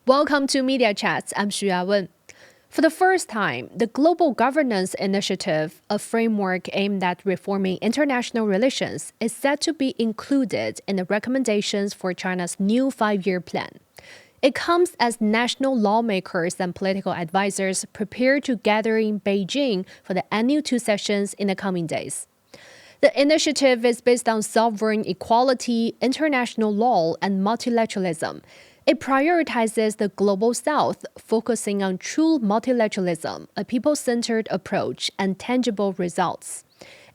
Welcome to Media Chats. I'm Xu Yawen. For the first time, the Global Governance Initiative, a framework aimed at reforming international relations, is set to be included in the recommendations for China's new five-year plan. It comes as national lawmakers and political advisors prepare to gather in Beijing for the annual two sessions in the coming days. The initiative is based on sovereign equality, international law, and multilateralism. It prioritizes the global south, focusing on true multilateralism, a people-centered approach, and tangible results.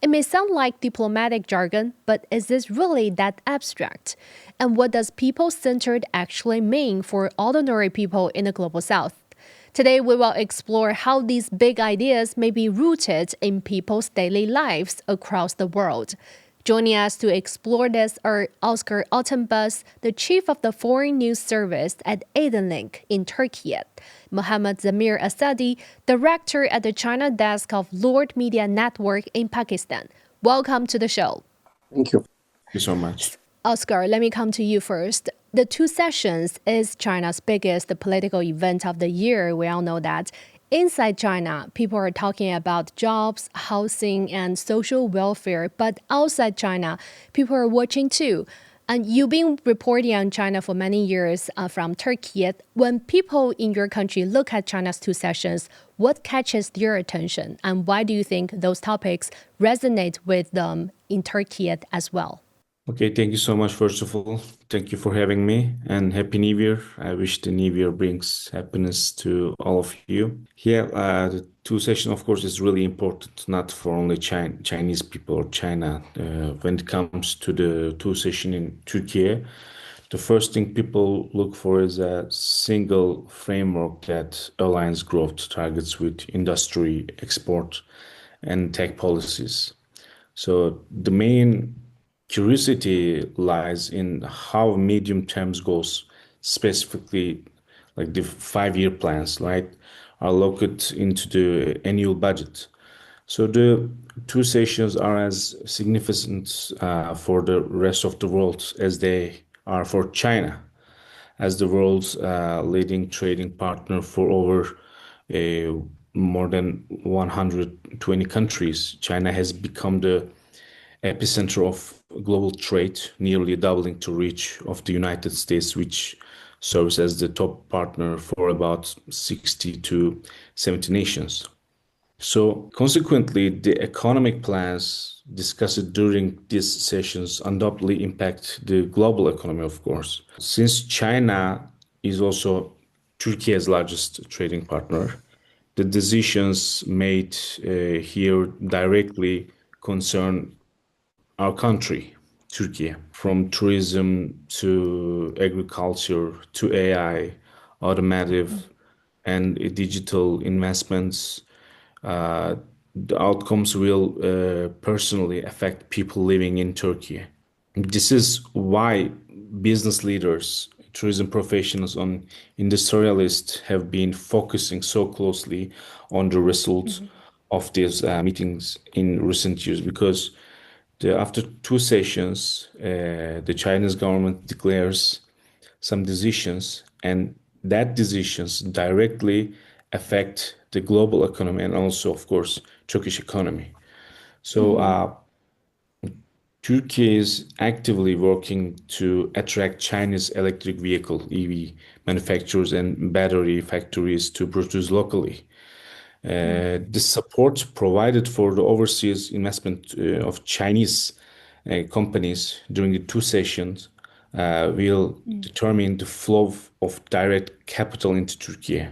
It may sound like diplomatic jargon, but is this really that abstract? And what does people-centered actually mean for ordinary people in the global south? Today, we will explore how these big ideas may be rooted in people's daily lives across the world. Joining us to explore this are Özgür Altınbaş, the chief of the Foreign News Service at Aydinlik in Turkey, Muhammad Zamir Assadi, director at the China desk of Lord Media Network in Pakistan. Welcome to the show. Thank you. Thank you so much. Özgür, let me come to you first. The two sessions is China's biggest political event of the year. We all know that. Inside China, people are talking about jobs, housing, and social welfare. But outside China, people are watching too. And you've been reporting on China for many years from Turkey. When people in your country look at China's two sessions, what catches their attention? And why do you think those topics resonate with them in Turkey as well? Okay, thank you so much, first of all. Thank you for having me, and Happy New Year. I wish the New Year brings happiness to all of you. Here, the two session, of course, is really important, not for only Chinese people or China. When it comes to the two session in Turkey, the first thing people look for is a single framework that aligns growth targets with industry, export, and tech policies. So the main curiosity lies in how medium-term goals, specifically like the five-year plans, right, are locked into the annual budget. So the two sessions are as significant for the rest of the world as they are for China, as the world's leading trading partner for over more than 120 countries. China has become the epicenter of global trade, nearly doubling the reach of the United States, which serves as the top partner for about 60 to 70 nations. So consequently, the economic plans discussed during these sessions undoubtedly impact the global economy, of course. Since China is also Turkey's largest trading partner, the decisions made here directly concern our country, Turkey, from tourism to agriculture to AI, automotive, and digital investments. The outcomes will personally affect people living in Turkey. This is why business leaders, tourism professionals, and industrialists have been focusing so closely on the results of these meetings in recent years, because after two sessions, the Chinese government declares some decisions, and that decisions directly affect the global economy and also, of course, Turkish economy. So Turkey is actively working to attract Chinese electric vehicle (EV) manufacturers and battery factories to produce locally. The support provided for the overseas investment of Chinese companies during the two sessions will determine the flow of direct capital into Turkey.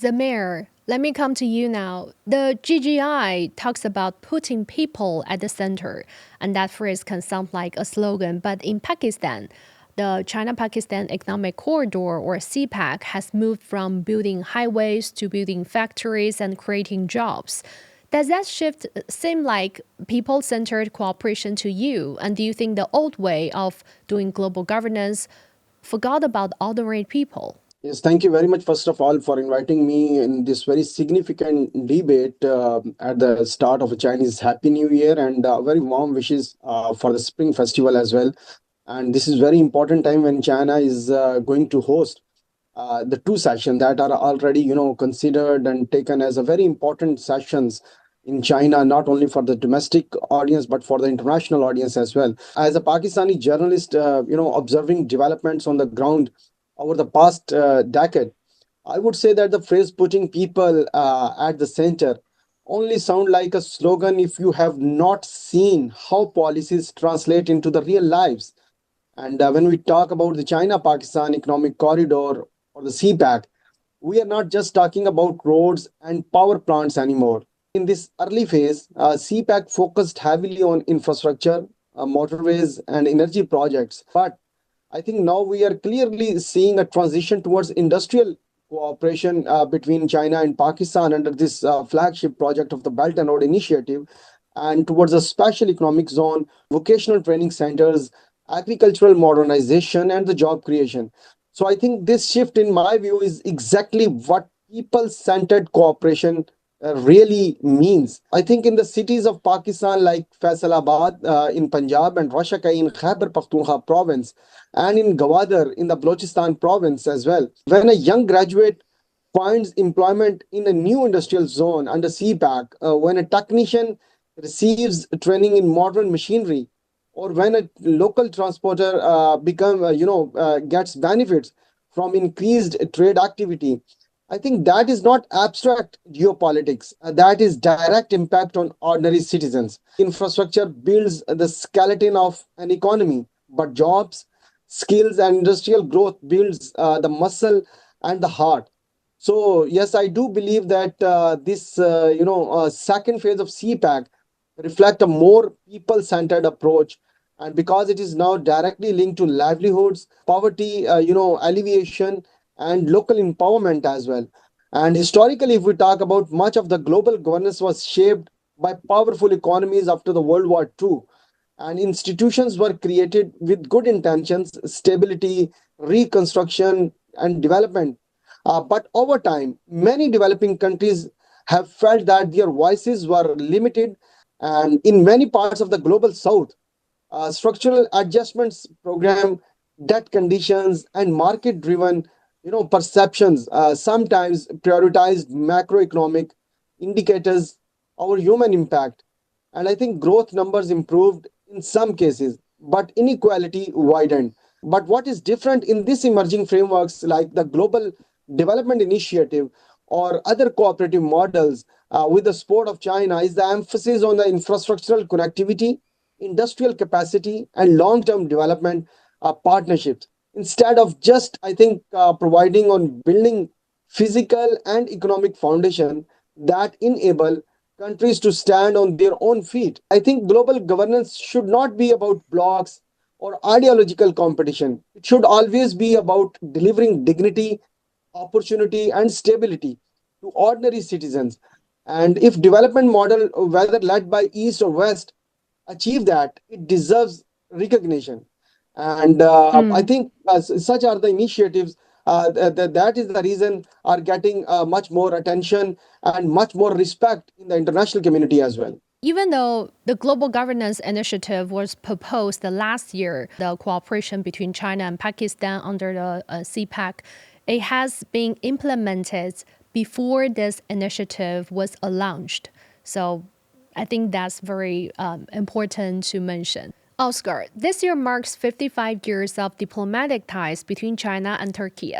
Zamir, let me come to you now. The GGI talks about putting people at the center, and that phrase can sound like a slogan, but in Pakistan, the China-Pakistan Economic Corridor, or CPEC, has moved from building highways to building factories and creating jobs. Does that shift seem like people-centered cooperation to you? And do you think the old way of doing global governance forgot about ordinary people? Yes, thank you very much, first of all, for inviting me in this very significant debate at the start of a Chinese Happy New Year, and very warm wishes for the Spring Festival as well. And this is very important time when China is going to host the two sessions that are already, considered and taken as a very important sessions in China, not only for the domestic audience but for the international audience as well. As a Pakistani journalist, observing developments on the ground over the past decade, I would say that the phrase "putting people at the center" only sound like a slogan if you have not seen how policies translate into the real lives. And when we talk about the China Pakistan Economic Corridor or the CPAC, we are not just talking about roads and power plants anymore. In this early phase, CPAC focused heavily on infrastructure, motorways, and energy projects. But I think now we are clearly seeing a transition towards industrial cooperation between China and Pakistan under this flagship project of the Belt and Road Initiative, and towards a special economic zone, vocational training centers, agricultural modernization, and the job creation. So I think this shift, in my view, is exactly what people-centered cooperation really means. I think in the cities of Pakistan like Faisalabad in Punjab and Rashakai in Khyber Pakhtunkhwa province and in Gawadar in the Balochistan province as well, when a young graduate finds employment in a new industrial zone under CPAC, when a technician receives training in modern machinery, or when a local transporter gets benefits from increased trade activity, I think that is not abstract geopolitics. That is direct impact on ordinary citizens. Infrastructure builds the skeleton of an economy, but jobs, skills, and industrial growth builds the muscle and the heart. So yes, I do believe that this second phase of CPAC reflect a more people-centered approach, and because it is now directly linked to livelihoods, poverty, alleviation, and local empowerment as well. And historically, if we talk about, much of the global governance was shaped by powerful economies after the World War II, and institutions were created with good intentions, stability, reconstruction, and development. But over time, many developing countries have felt that their voices were limited, and in many parts of the global south, structural adjustments program, debt conditions, and market driven perceptions sometimes prioritized macroeconomic indicators over human impact. And I think growth numbers improved in some cases, but inequality widened. But what is different in these emerging frameworks like the Global Development Initiative or other cooperative models with the support of China is the emphasis on the infrastructural connectivity, industrial capacity, and long-term development partnerships. Instead of just, I think, providing on building physical and economic foundation that enable countries to stand on their own feet. I think global governance should not be about blocks or ideological competition. It should always be about delivering dignity, opportunity, and stability to ordinary citizens. And if development model, whether led by East or West, achieve that, it deserves recognition. And I think such are the initiatives. That is the reason are getting much more attention and much more respect in the international community as well. Even though the Global Governance Initiative was proposed last year, the cooperation between China and Pakistan under the CPAC, it has been implemented before this initiative was launched. So I think that's very important to mention. Oscar, this year marks 55 years of diplomatic ties between China and Turkey.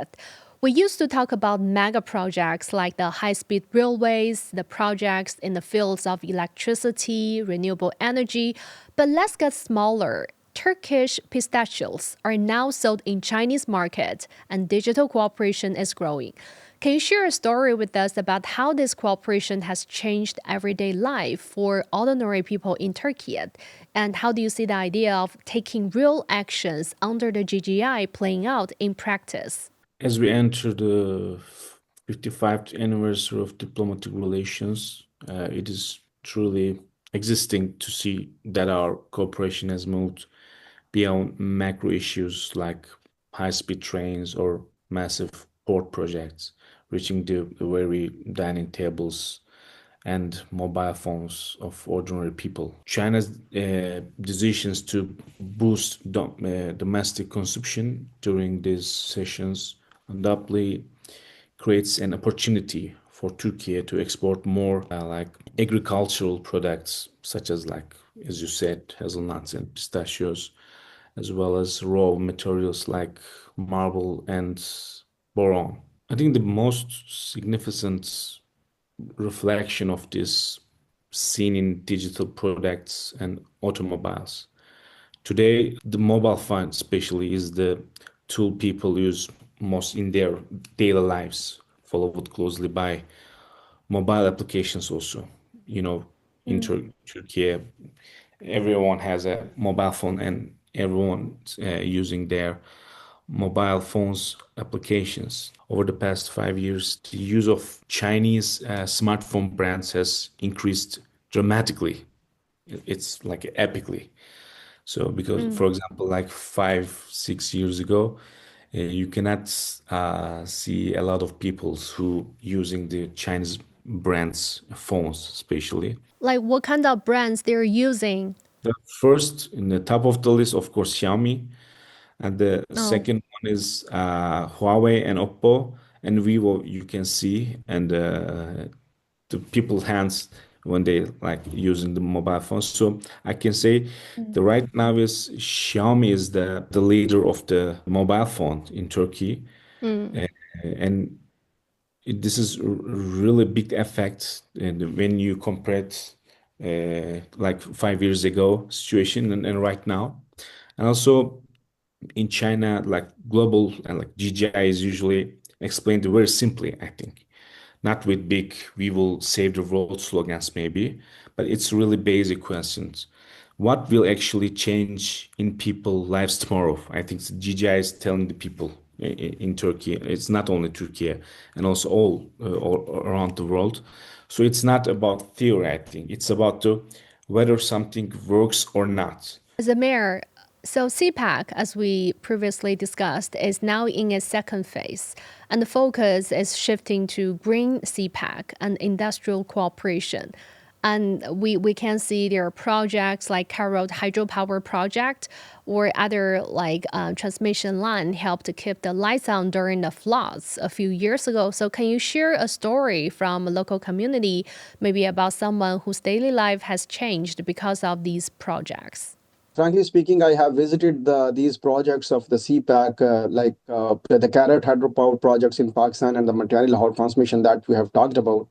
We used to talk about mega projects like the high-speed railways, the projects in the fields of electricity, renewable energy, but let's get smaller. Turkish pistachios are now sold in Chinese market, and digital cooperation is growing. Can you share a story with us about how this cooperation has changed everyday life for ordinary people in Turkey? And how do you see the idea of taking real actions under the GGI playing out in practice? As we enter the 55th anniversary of diplomatic relations, it is truly existing to see that our cooperation has moved beyond macro issues like high-speed trains or massive port projects, reaching the very dining tables and mobile phones of ordinary people. China's decisions to boost domestic consumption during these sessions undoubtedly creates an opportunity for Turkey to export more like agricultural products, such as like, as you said, hazelnuts and pistachios, as well as raw materials like marble and boron. I think the most significant reflection of this seen in digital products and automobiles. Today, the mobile phone especially is the tool people use most in their daily lives, followed closely by mobile applications also. You know, in Turkey, everyone has a mobile phone and everyone using their mobile phones applications. Over the past 5 years, the use of Chinese smartphone brands has increased dramatically. It's like epically. So, because for example, like 5, 6 years ago, you cannot see a lot of people who using the Chinese brands phones, especially. Like what kind of brands they're using? The first in the top of the list, of course, Xiaomi, and the Oh, second one is Huawei and Oppo and Vivo. You can see, and the people's hands when they like using the mobile phones. So I can say the right now is Xiaomi is the leader of the mobile phone in Turkey, and this is really big effect and when you compare it like 5 years ago situation and right now, and also in China, like global and like GGI is usually explained very simply, I think. Not with big, we will save the world slogans, maybe, but it's really basic questions. What will actually change in people lives tomorrow? I think GGI is telling the people in Turkey. It's not only Turkey and also all around the world. So it's not about theory, I think. It's about whether something works or not. Zamir, so CPAC, as we previously discussed, is now in its second phase, and the focus is shifting to green CPAC and industrial cooperation. And we can see there are projects like Carrot hydropower project or other like transmission line helped to keep the lights on during the floods a few years ago. So can you share a story from a local community, maybe about someone whose daily life has changed because of these projects? Frankly speaking, I have visited these projects of the CPAC, the Carrot hydropower projects in Pakistan and the Material Lahore transmission that we have talked about.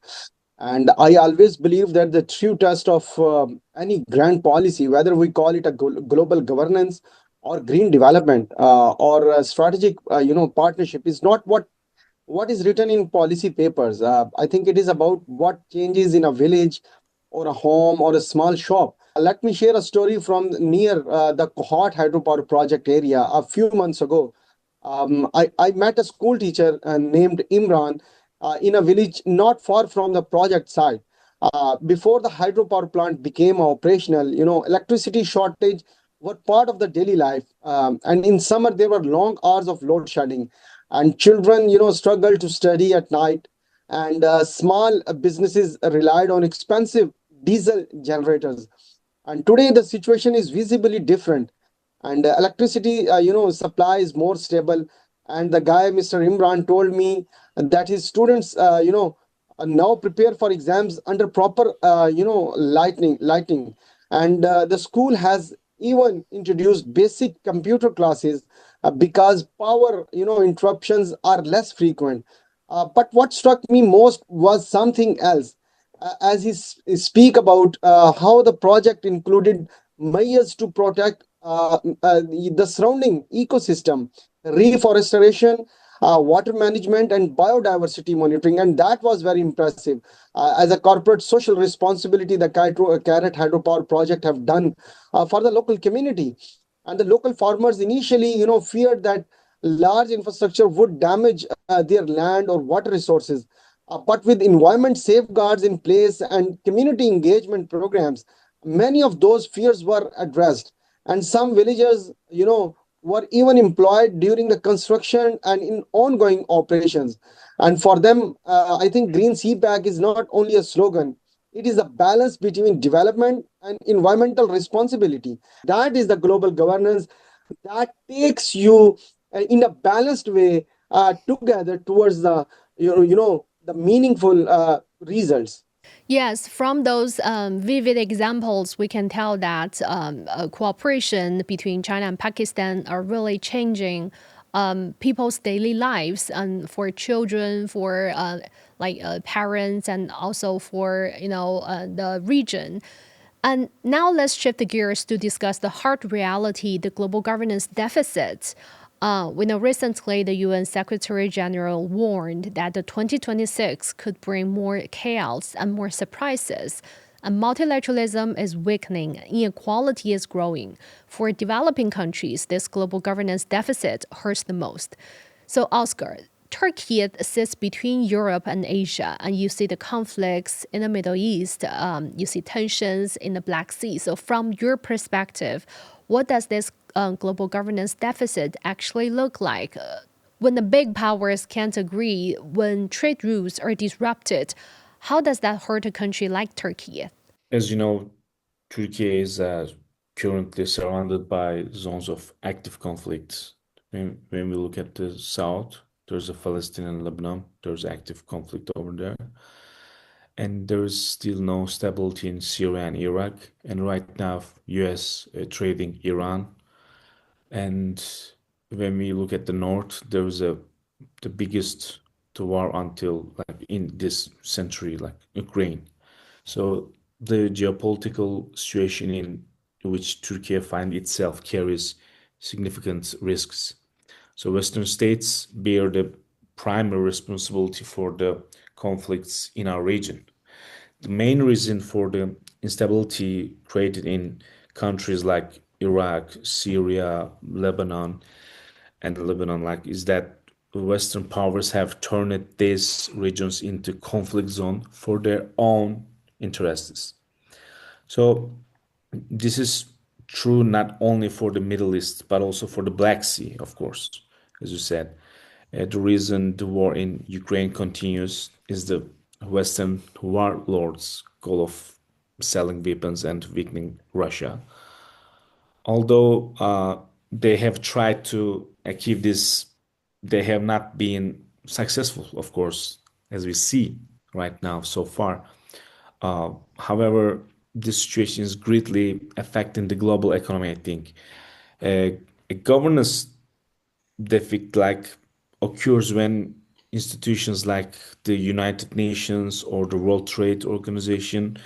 And I always believe that the true test of any grand policy, whether we call it a global governance or green development or a strategic, partnership, is not what is written in policy papers. I think it is about what changes in a village or a home or a small shop. Let me share a story from near the Kohot hydropower project area. A few months ago, I met a school teacher named Imran in a village not far from the project site. Before the hydropower plant became operational, electricity shortage were part of the daily life. And in summer, there were long hours of load shedding, and children, struggled to study at night. And small businesses relied on expensive diesel generators. And today, the situation is visibly different, and electricity supply is more stable. And the guy, Mr. Imran, told me that his students now prepare for exams under proper lighting. And the school has even introduced basic computer classes because power interruptions are less frequent. But what struck me most was something else. As he speak about how the project included measures to protect the surrounding ecosystem, reforestation, water management, and biodiversity monitoring, and that was very impressive. As a corporate social responsibility, the Carrot hydropower project have done for the local community, and the local farmers initially, feared that large infrastructure would damage their land or water resources. But with environment safeguards in place and community engagement programs, many of those fears were addressed. And some villagers, were even employed during the construction and in ongoing operations. And for them, I think Green CPAC is not only a slogan, it is a balance between development and environmental responsibility. That is the global governance that takes you in a balanced way together towards the the meaningful results. Yes, from those vivid examples, we can tell that cooperation between China and Pakistan are really changing people's daily lives, and for children, for parents, and also for the region. And now let's shift the gears to discuss the hard reality, the global governance deficit. We know recently the UN Secretary General warned that the 2026 could bring more chaos and more surprises. And multilateralism is weakening, inequality is growing. For developing countries, this global governance deficit hurts the most. So, Oscar, Turkey sits between Europe and Asia, and you see the conflicts in the Middle East, you see tensions in the Black Sea. So, from your perspective, what does this global governance deficit actually look like? When the big powers can't agree, when trade routes are disrupted, how does that hurt a country like Turkey? As you know, Turkey is currently surrounded by zones of active conflict. When we look at the south, there's a Palestine and Lebanon. There's active conflict over there. And there's still no stability in Syria and Iraq. And right now, US trading Iran. And when we look at the north, there was the biggest war until like in this century, like Ukraine. So the geopolitical situation in which Turkey finds itself carries significant risks. So Western states bear the primary responsibility for the conflicts in our region. The main reason for the instability created in countries like Iraq, Syria, Lebanon, like is that Western powers have turned these regions into conflict zone for their own interests. So this is true not only for the Middle East but also for the Black Sea, of course, as you said. The reason the war in Ukraine continues is the Western warlords' goal of selling weapons and weakening Russia. Although they have tried to achieve this, they have not been successful, of course, as we see right now so far. However, this situation is greatly affecting the global economy, I think. A governance deficit occurs when institutions like the United Nations or the World Trade Organization,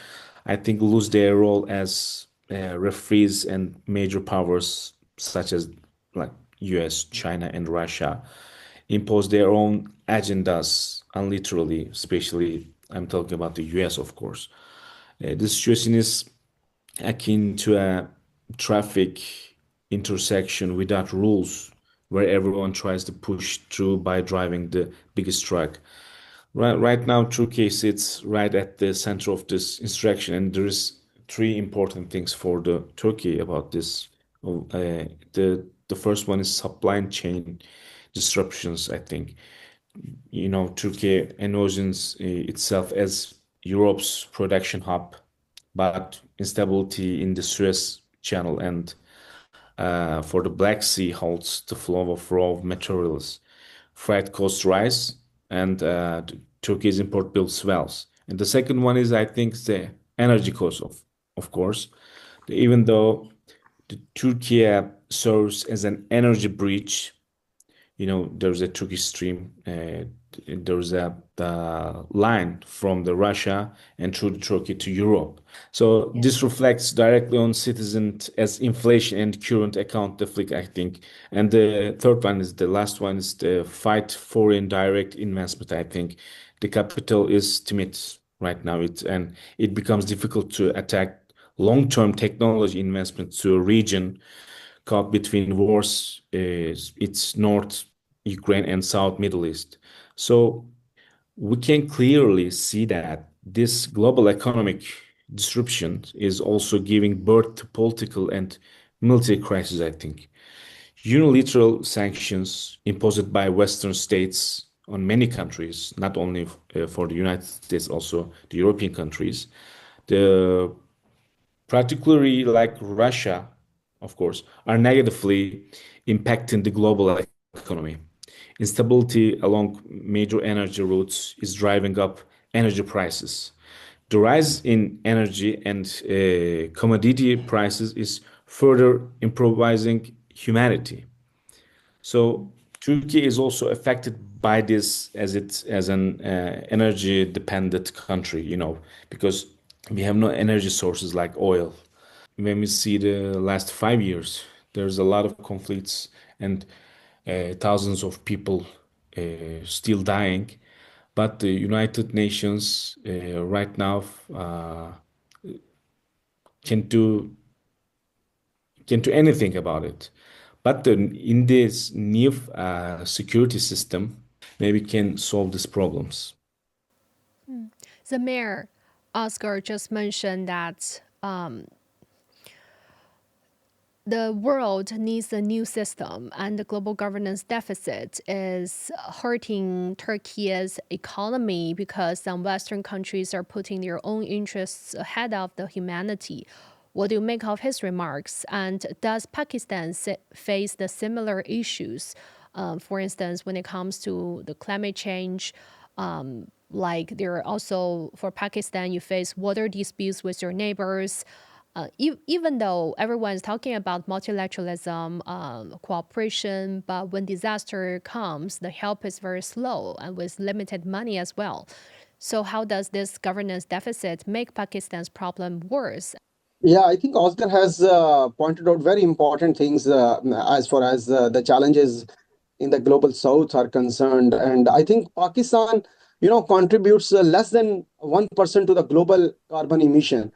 I think, lose their role as referees, and major powers such as like US, China, and Russia impose their own agendas unilaterally, especially I'm talking about the US, of course. This situation is akin to a traffic intersection without rules, where everyone tries to push through by driving the biggest truck. Right now, Turkey sits right at the center of this insurrection, and there is three important things for the Turkey about this. The first one is supply chain disruptions, I think. Turkey envisions itself as Europe's production hub, but instability in the Suez Channel and for the Black Sea halts the flow of raw materials. Freight costs rise, and Turkey's import bill swells. And the second one is, I think, the energy cost of course. Even though Turkey serves as an energy bridge, there's a Turkish stream. There's a line from the Russia and through the Turkey to Europe. So this reflects directly on citizens as inflation and current account deficit, I think. And the third one is the last one is the fight foreign direct investment. I think the capital is timid right now. It becomes difficult to attack long-term technology investment to a region caught between wars. It's North Ukraine and South Middle East. So we can clearly see that this global economic disruption is also giving birth to political and military crises, I think. Unilateral sanctions imposed by Western states on many countries, not only for the United States, also the European countries, the particularly like Russia, of course, are negatively impacting the global economy. Instability along major energy routes is driving up energy prices. The rise in energy and commodity prices is further impoverishing humanity. So Turkey is also affected by this as an energy dependent country, because we have no energy sources like oil. When we see the last 5 years, there's a lot of conflicts and thousands of people still dying. But the United Nations right now can't do anything about it. But in this new security system, maybe can solve these problems. The mayor, Oscar, just mentioned that the world needs a new system, and the global governance deficit is hurting Turkey's economy because some Western countries are putting their own interests ahead of the humanity. What do you make of his remarks? And does Pakistan face the similar issues? For instance, when it comes to the climate change, like there are also, for Pakistan, you face water disputes with your neighbors. Even though everyone's talking about multilateralism, cooperation, but when disaster comes, the help is very slow and with limited money as well. So how does this governance deficit make Pakistan's problem worse? Yeah, I think Oscar has pointed out very important things as far as the challenges in the global south are concerned. And I think Pakistan, contributes less than 1% to the global carbon emission.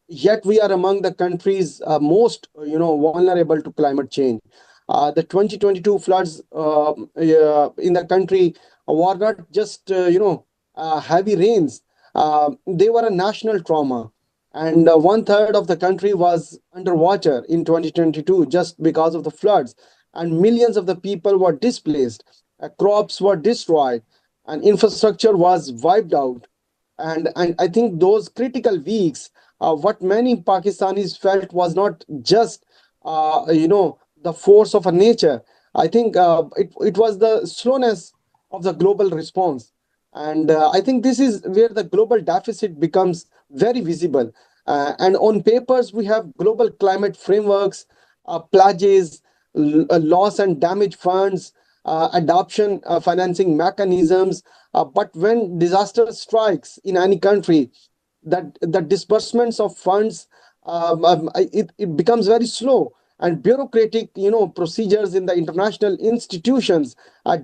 Yet we are among the countries most, vulnerable to climate change. The 2022 floods in the country were not just, heavy rains. They were a national trauma. And one third of the country was underwater in 2022 just because of the floods. And millions of the people were displaced, crops were destroyed, and infrastructure was wiped out. And I think those critical weeks, what many Pakistanis felt was not just the force of a nature. I think it was the slowness of the global response, and I think this is where the global deficit becomes very visible. And on papers, we have global climate frameworks, pledges, loss and damage funds, adoption financing mechanisms. But when disaster strikes in any country, that the disbursements of funds, it becomes very slow, and bureaucratic procedures in the international institutions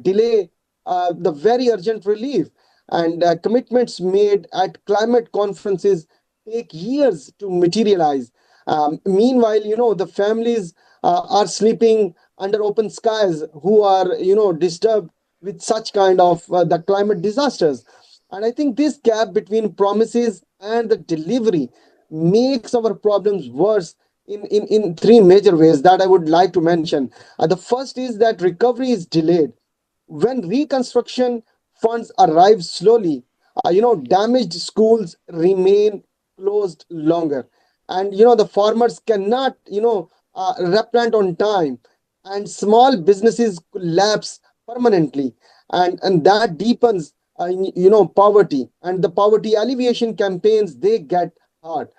delay the very urgent relief, and commitments made at climate conferences take years to materialize. Meanwhile, the families are sleeping under open skies who are disturbed with such kind of the climate disasters. And I think this gap between promises and the delivery makes our problems worse in three major ways that I would like to mention. The first is that recovery is delayed. When reconstruction funds arrive slowly, damaged schools remain closed longer. And, the farmers cannot, replant on time, and small businesses collapse permanently. And that deepens poverty, and the poverty alleviation campaigns, they get hard.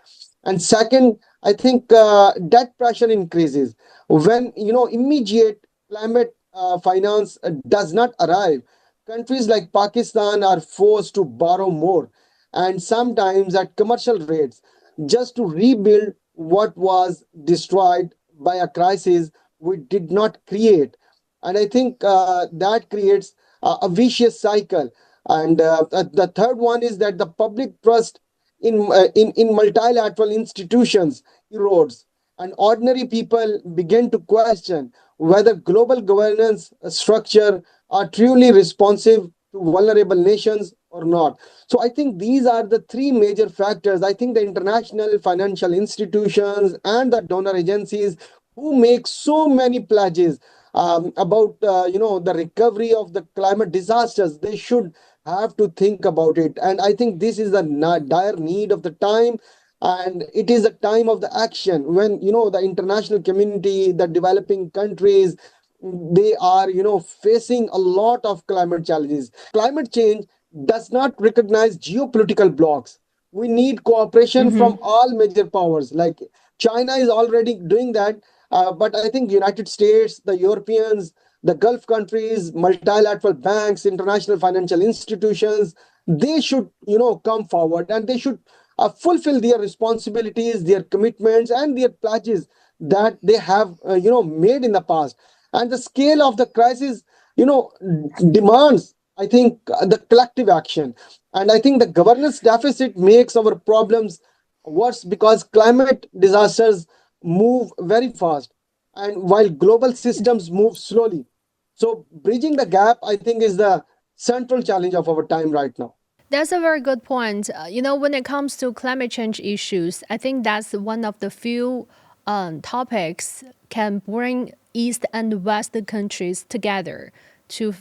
And second, I think debt pressure increases when immediate climate finance does not arrive. Countries like Pakistan are forced to borrow more, and sometimes at commercial rates, just to rebuild what was destroyed by a crisis we did not create. And I think that creates a vicious cycle. And the third one is that the public trust in multilateral institutions erodes, and ordinary people begin to question whether global governance structure are truly responsive to vulnerable nations or not. So I think these are the three major factors. I think the international financial institutions and the donor agencies who make so many pledges about the recovery of the climate disasters, they should have to think about it. And I think this is the dire need of the time, and it is a time of the action when the international community, the developing countries, they are, facing a lot of climate challenges. Climate change does not recognize geopolitical blocks. We need cooperation from all major powers. Like China is already doing that, but I think United States, the Europeans, the Gulf countries, multilateral banks, international financial institutions, they should, come forward, and they should fulfill their responsibilities, their commitments, and their pledges that they have, made in the past. And the scale of the crisis, demands, I think, the collective action. And I think the governance deficit makes our problems worse because climate disasters move very fast, and while global systems move slowly. So bridging the gap, I think, is the central challenge of our time right now. That's a very good point. When it comes to climate change issues, I think that's one of the few topics can bring East and West countries together to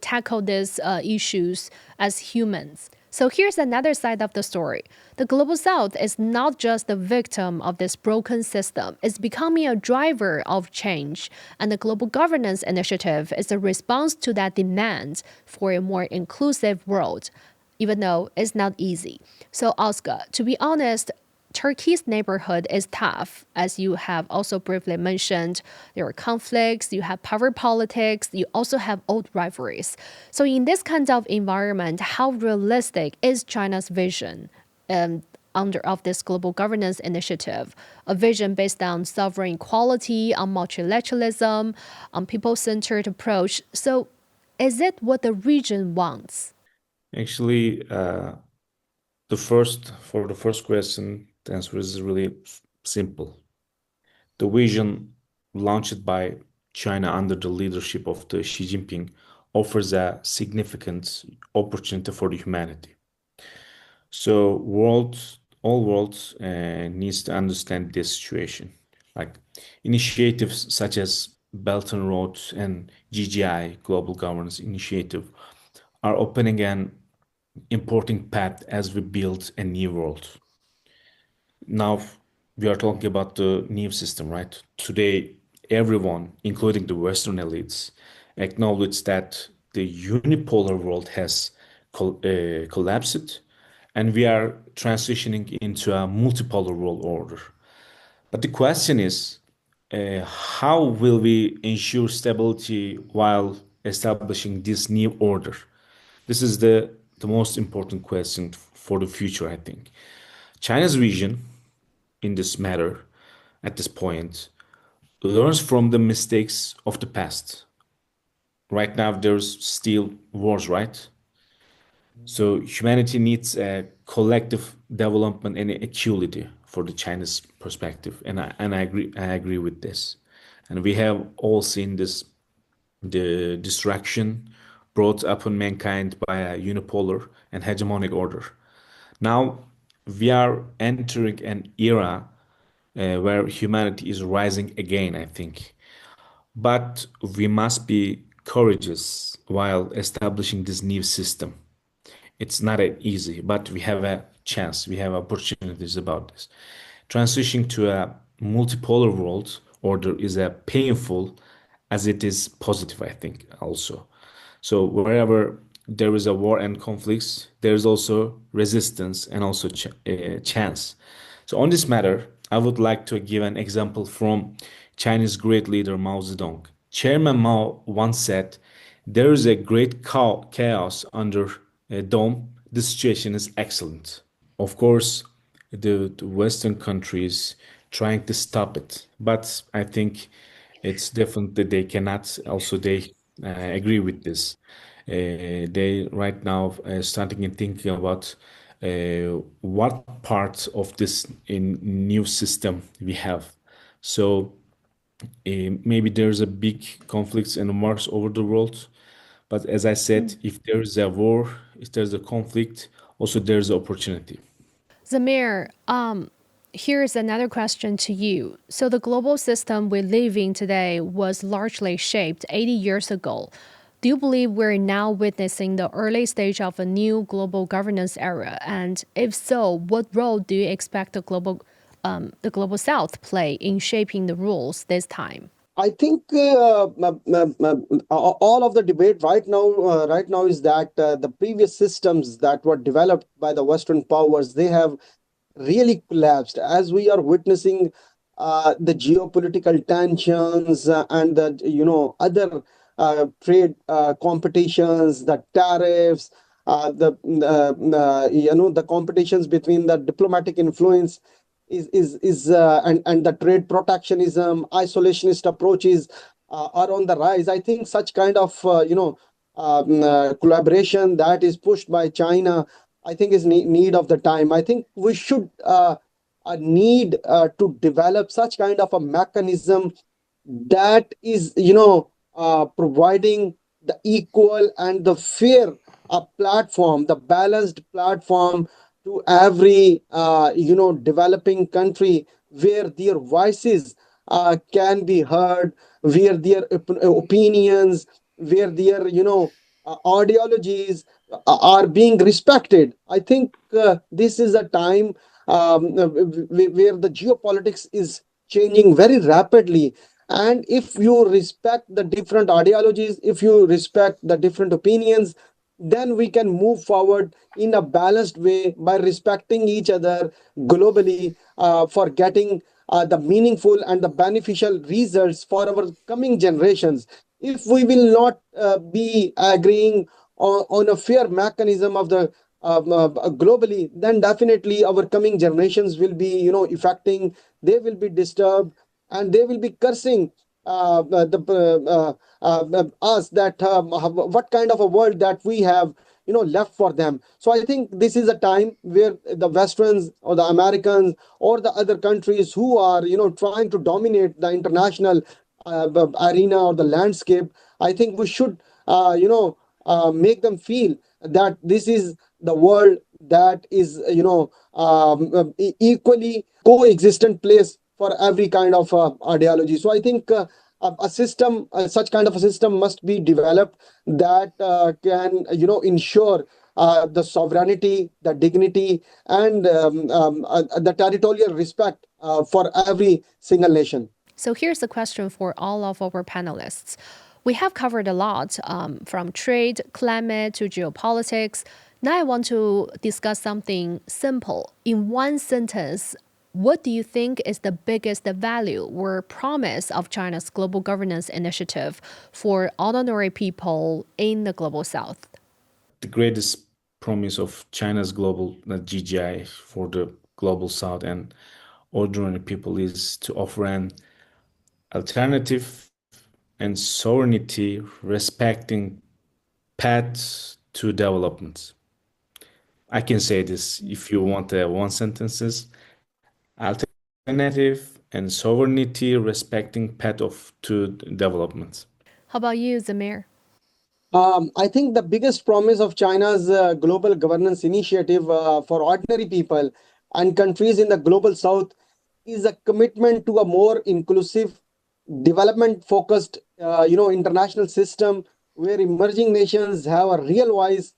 tackle these issues as humans. So here's another side of the story. The Global South is not just the victim of this broken system, it's becoming a driver of change. And the Global Governance Initiative is a response to that demand for a more inclusive world, even though it's not easy. So, Oscar, to be honest, Turkey's neighborhood is tough, as you have also briefly mentioned. There are conflicts, you have power politics, you also have old rivalries. So in this kind of environment, how realistic is China's vision of this global governance initiative? A vision based on sovereign equality, on multilateralism, on people-centered approach. So is it what the region wants? Actually, for the first question, the answer is really simple. The vision launched by China under the leadership of the Xi Jinping offers a significant opportunity for the humanity. So all worlds needs to understand this situation. Like initiatives such as Belt and Road and GGI, Global Governance Initiative, are opening an important path as we build a new world. Now we are talking about the new system, right? Today, everyone, including the Western elites, acknowledge that the unipolar world has collapsed and we are transitioning into a multipolar world order. But the question is, how will we ensure stability while establishing this new order? This is the most important question for the future, I think. China's vision in this matter at this point learns from the mistakes of the past. Right now, there's still wars, right? So humanity needs a collective development and equality for the Chinese perspective, and I agree with this. And we have all seen this the destruction brought upon mankind by a unipolar and hegemonic order. Now we are entering an era where humanity is rising again, I think. But we must be courageous while establishing this new system. It's not easy, but we have a chance, we have opportunities about this. Transitioning to a multipolar world order is a painful as it is positive, I think, also. So wherever there is a war and conflicts, there is also resistance and also chance. So on this matter, I would like to give an example from Chinese great leader Mao Zedong. Chairman Mao once said, "There is a great chaos under a dome. The situation is excellent." Of course, the Western countries trying to stop it, but I think it's definitely they cannot. Also, they agree with this. They right now starting and thinking about what part of this new system we have. So maybe there's a big conflicts and wars over the world, but as I said, if there's a war, if there's a conflict, also there's opportunity. Zamir, here's another question to you. So the global system we live in today was largely shaped 80 years ago. Do you believe we're now witnessing the early stage of a new global governance era? And if so, what role do you expect the global South play in shaping the rules this time? I think all of the debate right now is that the previous systems that were developed by the Western powers, they have really collapsed as we are witnessing the geopolitical tensions and the other trade competitions, the tariffs, the competitions between the diplomatic influence and the trade protectionism, isolationist approaches are on the rise. I think such kind of collaboration that is pushed by China, I think is need of the time. I think we should need to develop such kind of a mechanism that is providing the equal and the fair platform, the balanced platform to every developing country, where their voices can be heard, where their opinions, where their ideologies are being respected. I think this is a time where the geopolitics is changing very rapidly, and if you respect the different ideologies, if you respect the different opinions, then we can move forward in a balanced way by respecting each other globally, for getting the meaningful and the beneficial results for our coming generations. If we will not be agreeing on a fair mechanism of the globally, then definitely our coming generations will be affecting, they will be disturbed, and they will be cursing us, that what kind of a world that we have left for them. So I think this is a time where the Westerns or the Americans or the other countries who are trying to dominate the international arena or the landscape, I think we should make them feel that this is the world that is equally coexistent place for every kind of ideology. So I think a system, such kind of a system must be developed that can ensure the sovereignty, the dignity, and the territorial respect for every single nation. So here's a question for all of our panelists. We have covered a lot, from trade, climate to geopolitics. Now I want to discuss something simple. In one sentence, what do you think is the biggest value or promise of China's global governance initiative for ordinary people in the global south? The greatest promise of China's global GGI for the global south and ordinary people is to offer an alternative and sovereignty respecting paths to development. I can say this if you want one sentences: alternative and sovereignty respecting path to development. How about you, Zamir? I think the biggest promise of China's global governance initiative for ordinary people and countries in the global south is a commitment to a more inclusive, development-focused, international system where emerging nations have a real voice,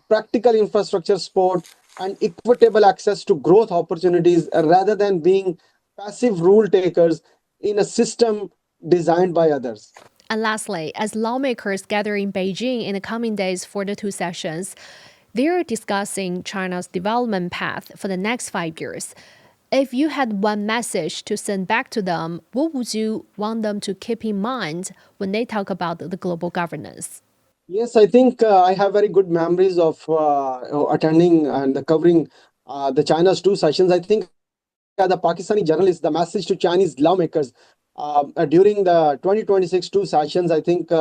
practical infrastructure support, and equitable access to growth opportunities, rather than being passive rule takers in a system designed by others. And lastly, as lawmakers gather in Beijing in the coming days for the two sessions, they're discussing China's development path for the next 5 years. If you had one message to send back to them, what would you want them to keep in mind when they talk about the global governance? Yes, I think I have very good memories of attending and covering the China's two sessions. I think the Pakistani journalist, the message to Chinese lawmakers during the 2026 two sessions, I think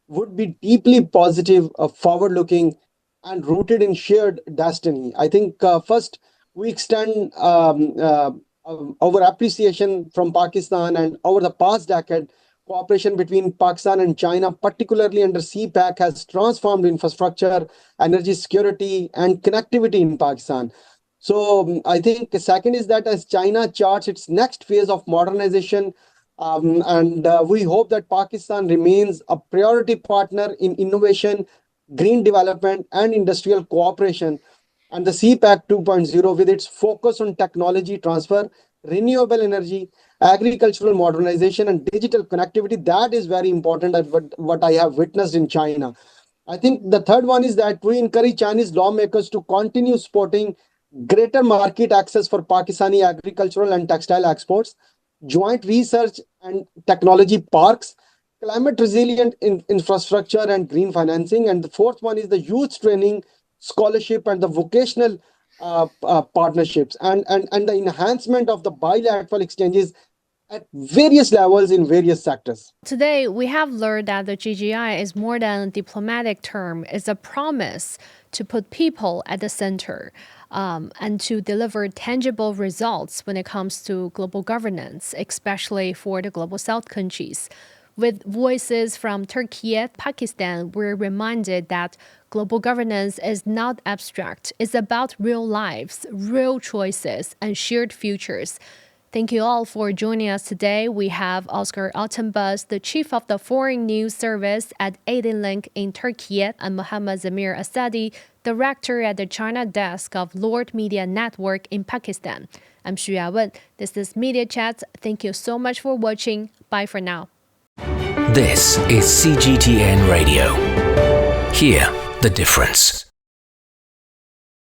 would be deeply positive, forward-looking, and rooted in shared destiny. I think first we extend our appreciation from Pakistan, and over the past decade, cooperation between Pakistan and China, particularly under CPEC, has transformed infrastructure, energy security, and connectivity in Pakistan. So I think the second is that as China charts its next phase of modernization, and we hope that Pakistan remains a priority partner in innovation, green development, and industrial cooperation. And the CPAC 2.0, with its focus on technology transfer, renewable energy, agricultural modernization, and digital connectivity. That is very important, what I have witnessed in China. I think the third one is that we encourage Chinese lawmakers to continue supporting greater market access for Pakistani agricultural and textile exports, joint research and technology parks, climate resilient infrastructure, and green financing. And the fourth one is the youth training, scholarship, and the vocational partnerships, and the enhancement of the bilateral exchanges at various levels in various sectors. Today, we have learned that the GGI is more than a diplomatic term. It's a promise to put people at the center and to deliver tangible results when it comes to global governance, especially for the global South countries. With voices from Turkey, Pakistan, we're reminded that global governance is not abstract. It's about real lives, real choices, and shared futures. Thank you all for joining us today. We have Özgür Altınbaş, the chief of the Foreign News Service at Aydinlik in Turkey, and Muhammad Zamir Assadi, director at the China desk of Lord Media Network in Pakistan. I'm Xu Yawen. This is Media Chat. Thank you so much for watching. Bye for now. This is CGTN Radio. Hear the difference.